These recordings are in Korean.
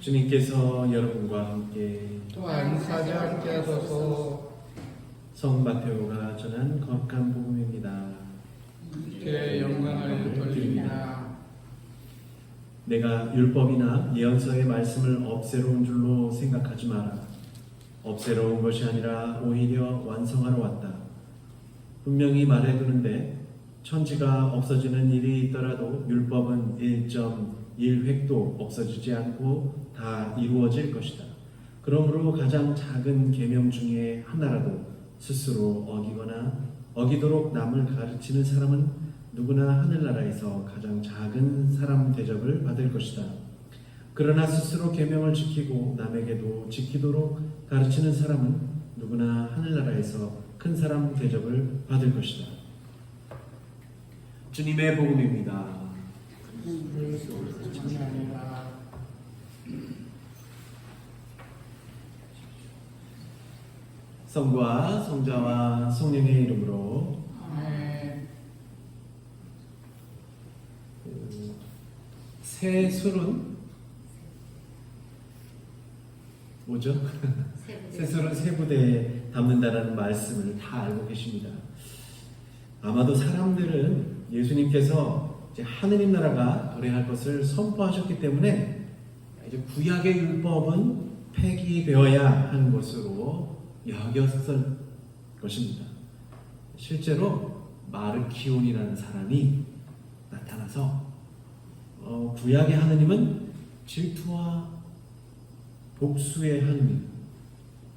주님께서 여러분과 함께 또한 사자 함께 하소서. 성 마테오가 전한 거룩한 복음입니다. 주의 영광을 돌립니다. 내가 율법이나 예언서의 말씀을 없애로운 줄로 생각하지 마라. 없애로운 것이 아니라 오히려 완성하러 왔다. 분명히 말해두는데 천지가 없어지는 일이 있더라도 율법은 1.1획도 없어지지 않고 다 이루어질 것이다. 그러므로 가장 작은 계명 중에 하나라도 스스로 어기거나 어기도록 남을 가르치는 사람은 누구나 하늘나라에서 가장 작은 사람 대접을 받을 것이다. 그러나 스스로 계명을 지키고 남에게도 지키도록 가르치는 사람은 누구나 하늘나라에서 큰 사람 대접을 받을 것이다. 주님의 복음입니다. 찬양합니다. 성부와 성자와 성령의 이름으로 아멘. 새 술은 뭐죠? 새 술은 새 부대에 담는다라는 말씀을 다 알고 계십니다. 아마도 사람들은 예수님께서 이제 하느님 나라가 도래할 것을 선포하셨기 때문에 이제 구약의 율법은 폐기되어야 하는 것으로 여겼을 것입니다. 실제로 마르키온이라는 사람이 나타나서 구약의 하느님은 질투와 복수의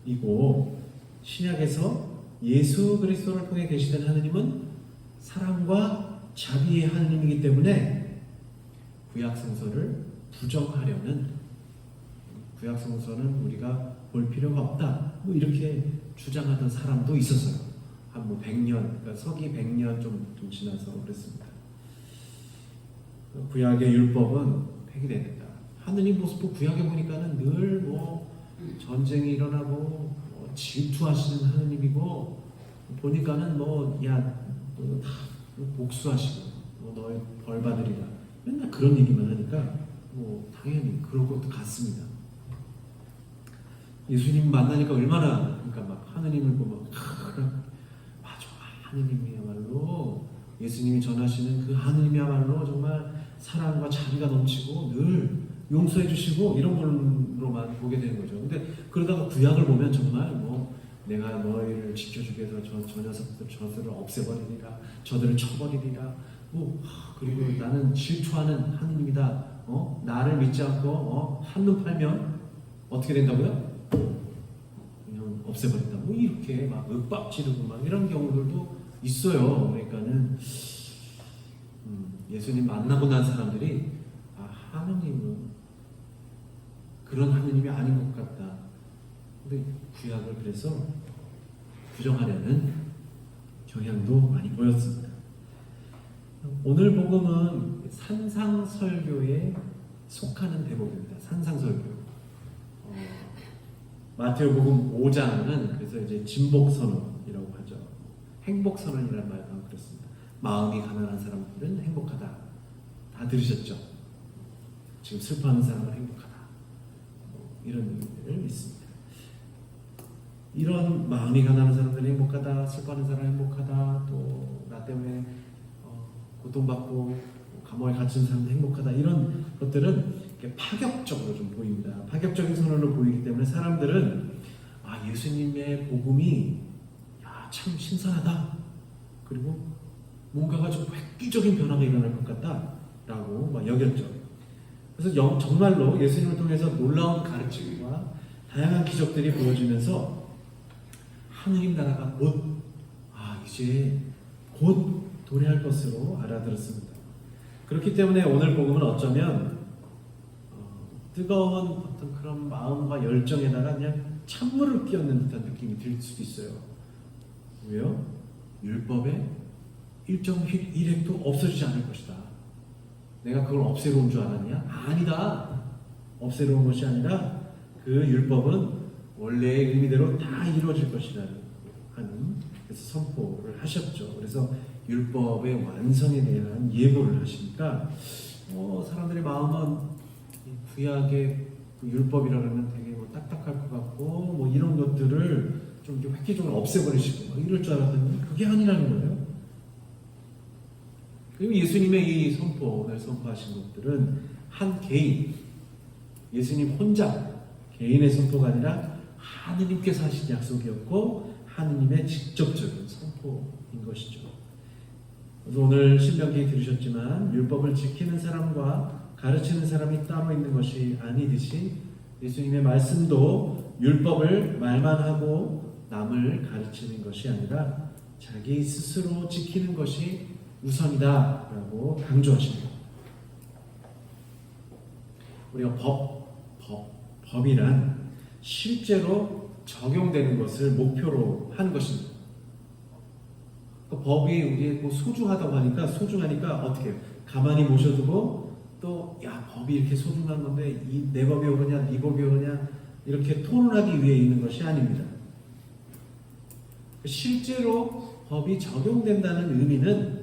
하느님이고 신약에서 예수 그리스도를 통해 계시된 하느님은 사랑과 자비의 하느님이기 때문에 구약 성서를 부정하려는, 구약 성서는 우리가 볼 필요가 없다, 뭐 이렇게 주장하던 사람도 있었어요. 한 100년, 그러니까 서기 100년 좀 지나서 그랬습니다. 구약의 율법은 폐기된다. 하느님 모습도 구약에 보니까는 늘 전쟁이 일어나고 질투하시는 하느님이고, 보니까는 다 복수하시고 너희 벌 받으리라 맨날 그런 얘기만 하니까 당연히 그럴 것도 같습니다. 예수님 만나니까 얼마나, 그러니까 막 하느님을 보면 맞아, 하느님이야말로, 예수님이 전하시는 그 하느님이야말로 정말 사랑과 자비가 넘치고 늘 용서해 주시고 이런 걸로만 보게 되는 거죠. 근데 그러다가 구약을 보면 정말 내가 너희를 지켜주기 위해서 저 녀석들 저들을 없애버리리라, 저들을 쳐버리리라, 그리고 나는 질투하는 하느님이다, 나를 믿지 않고 한눈 팔면 어떻게 된다고요? 그냥 없애버린다, 이렇게 막 윽박 지르고 막 이런 경우들도 있어요. 그러니까는 예수님 만나고 난 사람들이 하느님은 그런 하느님이 아닌 것 같다. 근데 구약을 그래서 부정하려는 경향도 많이 보였습니다. 오늘 복음은 산상설교에 속하는 대목입니다. 산상설교. 마태오복음 5장은 그래서 이제 진복선언이라고 하죠. 행복선언이라는 말도 그렇습니다. 마음이 가난한 사람들은 행복하다. 다 들으셨죠? 지금 슬퍼하는 사람은 행복하다. 이런 의미를 있습니다. 이런 마음이 가난한 사람들은 행복하다, 슬퍼하는 사람은 행복하다, 또 나 때문에 고통받고 감옥에 갇힌 사람은 행복하다, 이런 것들은 파격적으로 좀 보입니다. 파격적인 선언으로 보이기 때문에 사람들은 예수님의 복음이 참 신선하다, 그리고 뭔가가 좀 획기적인 변화가 일어날 것 같다라고 여겼죠. 그래서 정말로 예수님을 통해서 놀라운 가르침과 다양한 기적들이 보여지면서 하느님 나라가 이제 곧 도래할 것으로 알아들었습니다. 그렇기 때문에 오늘 복음은 어쩌면 뜨거운 어떤 그런 마음과 열정에다가 그냥 찬물을 끼얹는 듯한 느낌이 들 수도 있어요. 왜요? 율법에 1.1획도 없어지지 않을 것이다. 내가 그걸 없애러 온 줄 알았냐? 아니다. 없애러 온 것이 아니라 그 율법은 원래의 의미대로 다 이루어질 것이다 하는, 그래서 선포를 하셨죠. 그래서 율법의 완성에 대한 예고를 하시니까 사람들의 마음은 이 구약의 그 율법이라면 되게 뭐 딱딱할 것 같고 뭐 이런 것들을 좀 이렇게 획기적으로 없애버리시고 막 이럴 줄 알았더니 그게 아니라는 거예요. 그리고 예수님의 이 선포, 오늘 선포하신 것들은 한 개인, 예수님 혼자 개인의 선포가 아니라 하느님께서 하신 약속이었고 하느님의 직접적인 선포인 것이죠. 그래서 오늘 신명기 들으셨지만 율법을 지키는 사람과 가르치는 사람이 따로 있는 것이 아니듯이 예수님의 말씀도 율법을 말만 하고 남을 가르치는 것이 아니라 자기 스스로 지키는 것이 우선이다라고 강조하십니다. 우리가 법이란 실제로 적용되는 것을 목표로 하는 것입니다. 그 법이 우리의 소중하다고 하니까 소중하니까 어떻게 해요? 가만히 모셔두고 또 야 법이 이렇게 소중한 건데 내 법이 옳으냐 네 법이 옳으냐 이렇게 토론하기 위해 있는 것이 아닙니다. 실제로 법이 적용된다는 의미는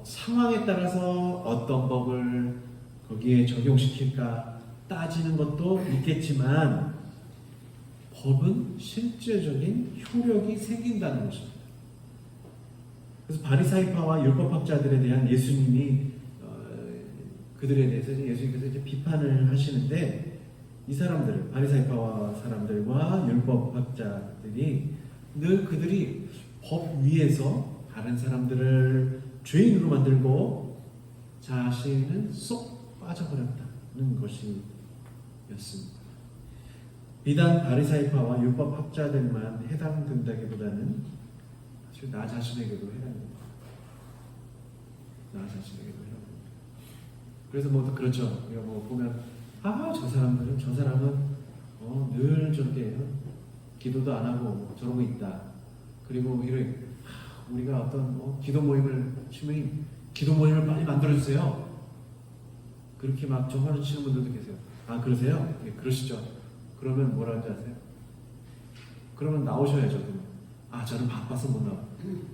상황에 따라서 어떤 법을 거기에 적용시킬까 따지는 것도 있겠지만 법은 실제적인 효력이 생긴다는 것입니다. 그래서 바리사이파와 율법학자들에 대한 예수님이 그들에 대해서 예수님께서 이제 비판을 하시는데 이 사람들 바리사이파와 사람들과 율법학자들이 늘 그들이 법 위에서 다른 사람들을 죄인으로 만들고 자신은 쏙 빠져버렸다는 것이었습니다. 비단 바리사이파와 율법학자들만 해당된다기보다는 사실 나 자신에게도 해당됩니다. 나 자신에게도 해당됩니다. 그래서 뭐 그렇죠. 우리가 뭐 보면 저 사람은 늘 저렇게 기도도 안 하고 저러고 있다. 그리고 이런 우리가 어떤 기도 모임을 주면 기도 모임을 빨리 만들어주세요. 그렇게 막 정화를 치는 분들도 계세요. 그러세요? 예, 그러시죠. 그러면 뭐라 하는지 아세요? 그러면 나오셔야죠. 저는 바빠서 못 나와.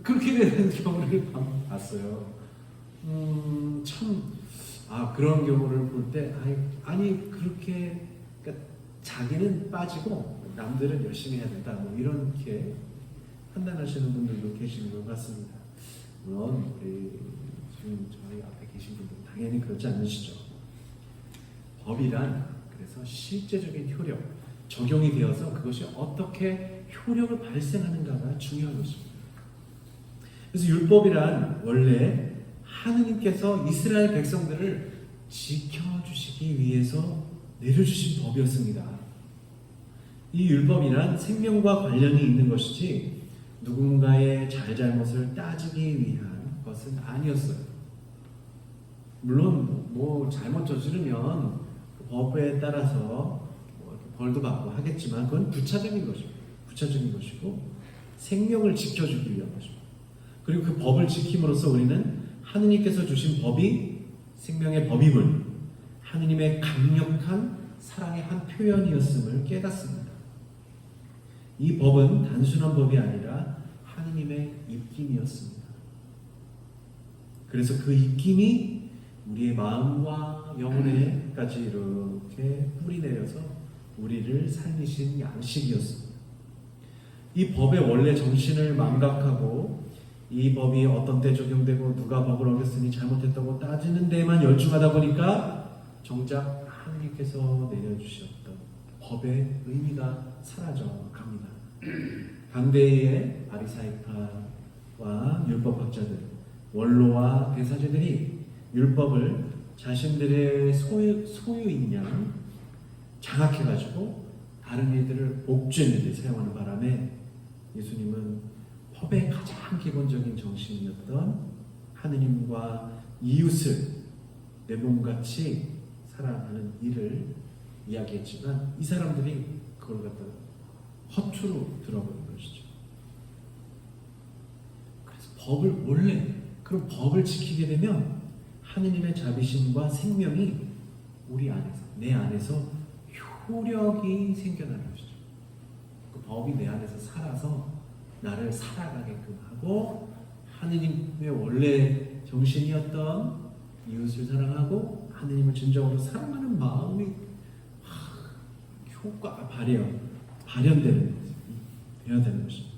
그렇게 되는 경우를 봤어요. 그런 경우를 볼 때 아니 그렇게 그러니까 자기는 빠지고 남들은 열심히 해야 된다. 뭐 이렇게 판단하시는 분들도 계시는 것 같습니다. 물론 우리 지금 저희 앞에 계신 분들 당연히 그렇지 않으시죠. 법이란 그래서 실제적인 효력, 적용이 되어서 그것이 어떻게 효력을 발생하는가가 중요한 것입니다. 그래서 율법이란 원래 하느님께서 이스라엘 백성들을 지켜주시기 위해서 내려주신 법이었습니다. 이 율법이란 생명과 관련이 있는 것이지 누군가의 잘잘못을 따지기 위한 것은 아니었어요. 물론 뭐 잘못 저지르면 그 법에 따라서 벌도 받고 하겠지만 그건 부차적인 것이고 생명을 지켜주기 위한 것입니다. 그리고 그 법을 지킴으로써 우리는 하느님께서 주신 법이 생명의 법임을 하느님의 강력한 사랑의 한 표현이었음을 깨닫습니다. 이 법은 단순한 법이 아니라 하느님의 입김이었습니다. 그래서 그 입김이 우리의 마음과 영혼에까지 이렇게 뿌리 내려서 우리를 살리신 양식이었습니다. 이 법의 원래 정신을 망각하고 이 법이 어떤 때 적용되고 누가 법을 어겼으니 잘못했다고 따지는 데에만 열중하다 보니까 정작 하느님께서 내려주셨던 법의 의미가 사라져 갑니다. 당대의 바리사이파와 율법학자들, 원로와 대사제들이 율법을 자신들의 소유인 양 장악해가지고 다른 일들을 옥죄는 데 사용하는 바람에 예수님은 법의 가장 기본적인 정신이었던 하느님과 이웃을 내 몸같이 사랑하는 일을 이야기했지만 이 사람들이 그걸 갖다가 허투루 들어버린 것이죠. 그래서 그럼 법을 지키게 되면 하느님의 자비심과 생명이 우리 안에서, 내 안에서 효력이 생겨나는 것이죠. 그 법이 내 안에서 살아서 나를 살아가게끔 하고 하느님의 원래 정신이었던 이웃을 사랑하고 하느님을 진정으로 사랑하는 마음이 발현되는 되어야 되는 것입니다.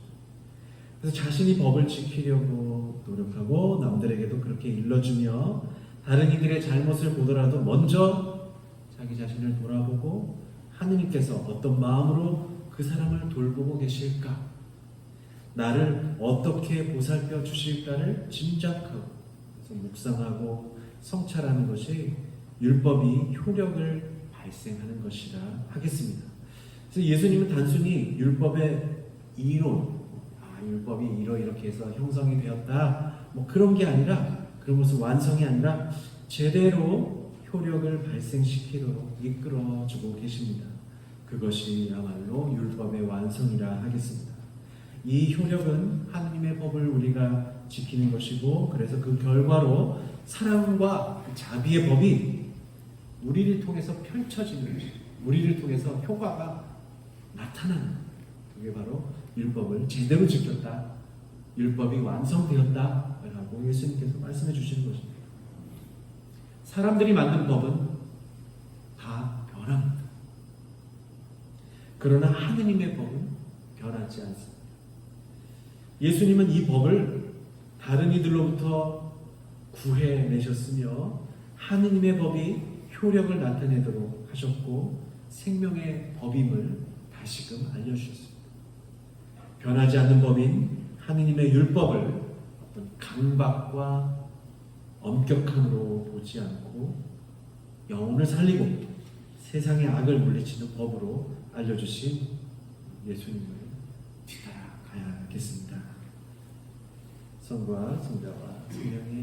그래서 자신이 법을 지키려고 노력하고 남들에게도 그렇게 일러주며 다른 이들의 잘못을 보더라도 먼저 자기 자신을 돌아보고 하느님께서 어떤 마음으로 그 사람을 돌보고 계실까, 나를 어떻게 보살펴 주실까를 짐작하고 그래서 묵상하고 성찰하는 것이 율법이 효력을 발생하는 것이라 하겠습니다. 그래서 예수님은 단순히 율법의 이론, 율법이 이렇게 해서 형성이 되었다, 뭐 그런 게 아니라, 그런 것은 완성이 아니라 제대로 효력을 발생시키도록 이끌어주고 계십니다. 그것이야말로 율법의 완성이라 하겠습니다. 이 효력은 하느님의 법을 우리가 지키는 것이고, 그래서 그 결과로 사랑과 자비의 법이 우리를 통해서 펼쳐지는 것입니다. 우리를 통해서 효과가 나타나는, 그게 바로 율법을 제대로 지켰다, 율법이 완성되었다 라고 예수님께서 말씀해 주시는 것입니다. 사람들이 만든 법은 다 변합니다. 그러나 하느님의 법은 변하지 않습니다. 예수님은 이 법을 다른 이들로부터 구해내셨으며 하느님의 법이 효력을 나타내도록 하셨고 생명의 법임을 다시금 알려주셨습니다. 변하지 않는 법인 하느님의 율법을 어떤 강박과 엄격함으로 보지 않고 영혼을 살리고 세상의 악을 물리치는 법으로 알려주신 예수님을 뒤따라가야겠습니다. 성과 성자와 성령의